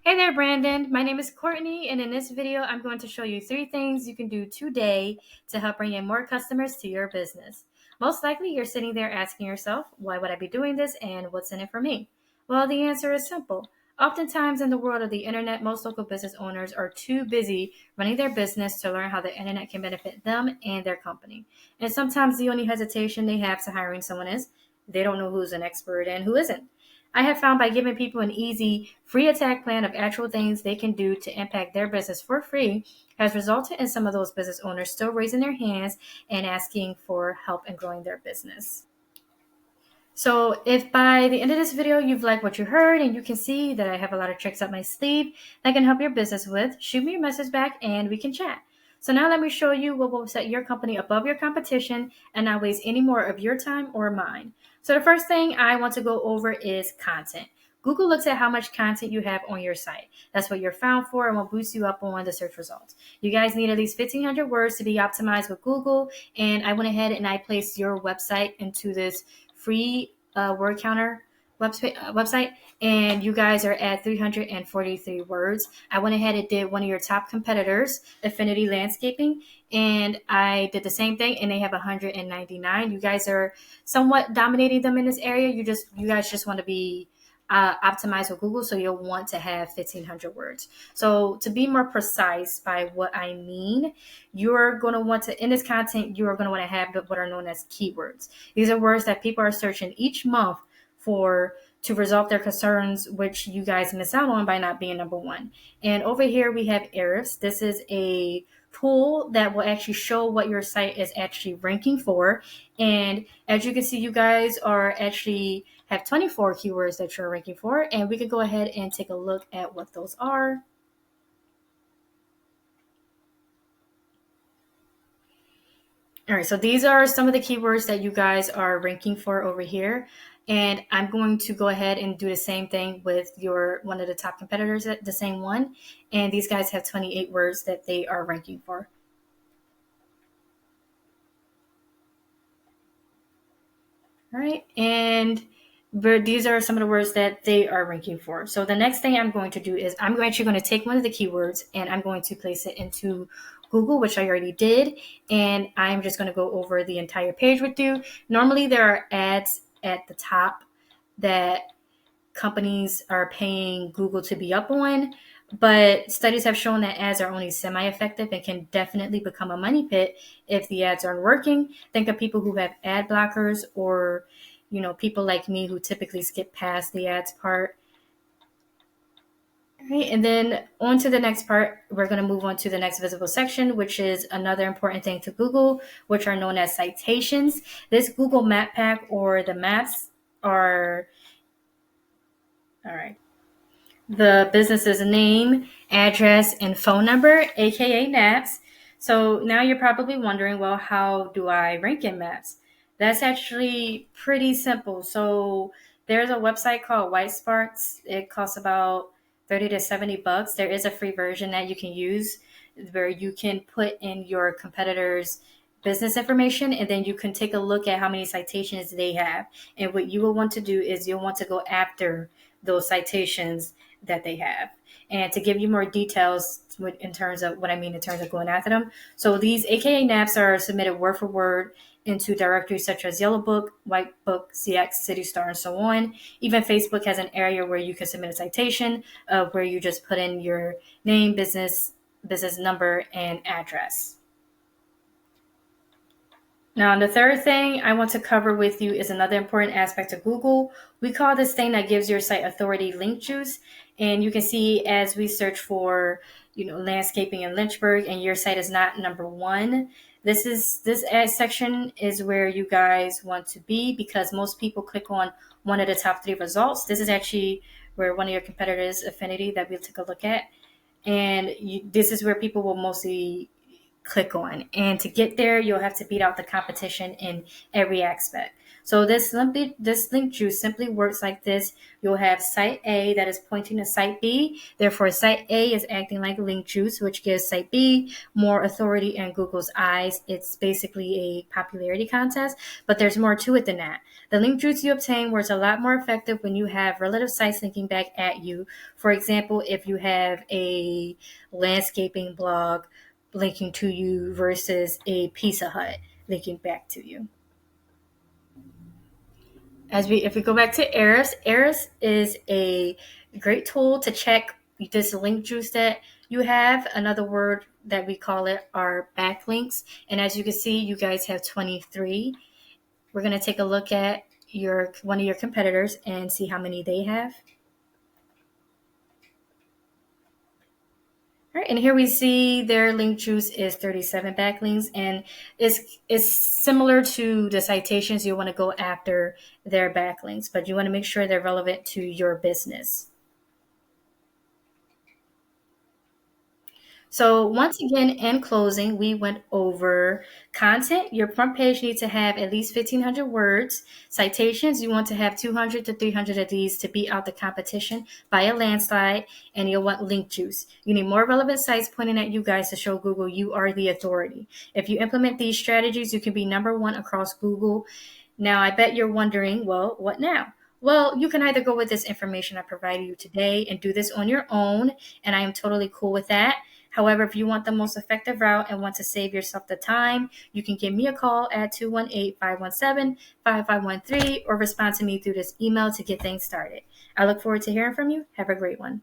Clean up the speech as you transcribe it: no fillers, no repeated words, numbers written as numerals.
Hey there, Brandon. My name is Courtney, and in this video, I'm going to show you 3 things you can do today to help bring in more customers to your business. Most likely, you're sitting there asking yourself, why would I be doing this and what's in it for me? Well, the answer is simple. Oftentimes, in the world of the internet, most local business owners are too busy running their business to learn how the internet can benefit them and their company. And sometimes the only hesitation they have to hiring someone is they don't know who's an expert and who isn't. I have found by giving people an easy, free attack plan of actual things they can do to impact their business for free has resulted in some of those business owners still raising their hands and asking for help in growing their business. So if by the end of this video you've liked what you heard and you can see that I have a lot of tricks up my sleeve that I can help your business with, shoot me a message back and we can chat. So now let me show you what will set your company above your competition and not waste any more of your time or mine. So the first thing I want to go over is content. Google looks at how much content you have on your site. That's what you're found for and will boost you up on the search results. You guys need at least 1,500 words to be optimized with Google. And I went ahead and I placed your website into this free word counter website, and you guys are at 343 words. I went ahead and did one of your top competitors, Affinity Landscaping, and I did the same thing, and they have 199. You guys are somewhat dominating them in this area. You guys just want to be optimized with Google, so you'll want to have 1,500 words. So to be more precise by what I mean, you're going to want to, in this content, you are going to want to have what are known as keywords. These are words that people are searching each month to resolve their concerns, which you guys miss out on by not being number one. And over here we have Ahrefs. This is a tool that will actually show what your site is actually ranking for. And as you can see, you guys are actually have 24 keywords that you're ranking for. And we could go ahead and take a look at what those are. All right, so these are some of the keywords that you guys are ranking for over here. And I'm going to go ahead and do the same thing with one of the top competitors, the same one. And these guys have 28 words that they are ranking for. All right, and these are some of the words that they are ranking for. So the next thing I'm going to do is I'm actually going to take one of the keywords and I'm going to place it into Google, which I already did. And I'm just going to go over the entire page with you. Normally there are ads at the top that companies are paying Google to be up on, but studies have shown that ads are only semi-effective and can definitely become a money pit if the ads aren't working. Think of people who have ad blockers or, people like me who typically skip past the ads part. All right, and then on to the next part, we're going to move on to the next visible section, which is another important thing to Google, which are known as citations. This Google Map Pack or the maps are, all right, the business's name, address, and phone number, aka maps. So now you're probably wondering, well, how do I rank in maps? That's actually pretty simple. So there's a website called White Sparks. It costs about 30 to 70 bucks. There is a free version that you can use where you can put in your competitors' business information, and then you can take a look at how many citations they have. And what you will want to do is you'll want to go after those citations that they have. And to give you more details in terms of what I mean in terms of going after them. So these AKA naps are submitted word for word into directories such as Yellow Book, White Book, CX, City Star, and so on. Even Facebook has an area where you can submit a citation where you just put in your name, business number, and address. Now, the third thing I want to cover with you is another important aspect of Google. We call this thing that gives your site authority link juice. And you can see as we search for, landscaping in Lynchburg and your site is not number one, this ad section is where you guys want to be because most people click on one of the top 3 results. This is actually where one of your competitors, Affinity, that we'll take a look at. And this is where people will mostly click on. And to get there, you'll have to beat out the competition in every aspect. So this link juice simply works like this. You'll have site A that is pointing to site B. Therefore, site A is acting like link juice, which gives site B more authority in Google's eyes. It's basically a popularity contest, but there's more to it than that. The link juice you obtain works a lot more effective when you have relative sites linking back at you. For example, if you have a landscaping blog linking to you versus a Pizza Hut linking back to you. If we go back to Eris is a great tool to check this link juice that you have. Another word that we call it are backlinks. And as you can see, you guys have 23. We're going to take a look at one of your competitors and see how many they have. All right, and here we see their link juice is 37 backlinks, and it's similar to the citations. You want to go after their backlinks, but you want to make sure they're relevant to your business. So once again, in closing, we went over content. Your front page needs to have at least 1,500 words. Citations, you want to have 200 to 300 of these to beat out the competition by a landslide. And you'll want link juice. You need more relevant sites pointing at you guys to show Google you are the authority. If you implement these strategies, you can be number one across Google. Now, I bet you're wondering, well, what now? Well, you can either go with this information I provided you today and do this on your own, and I am totally cool with that. However, if you want the most effective route and want to save yourself the time, you can give me a call at 218-517-5513 or respond to me through this email to get things started. I look forward to hearing from you. Have a great one.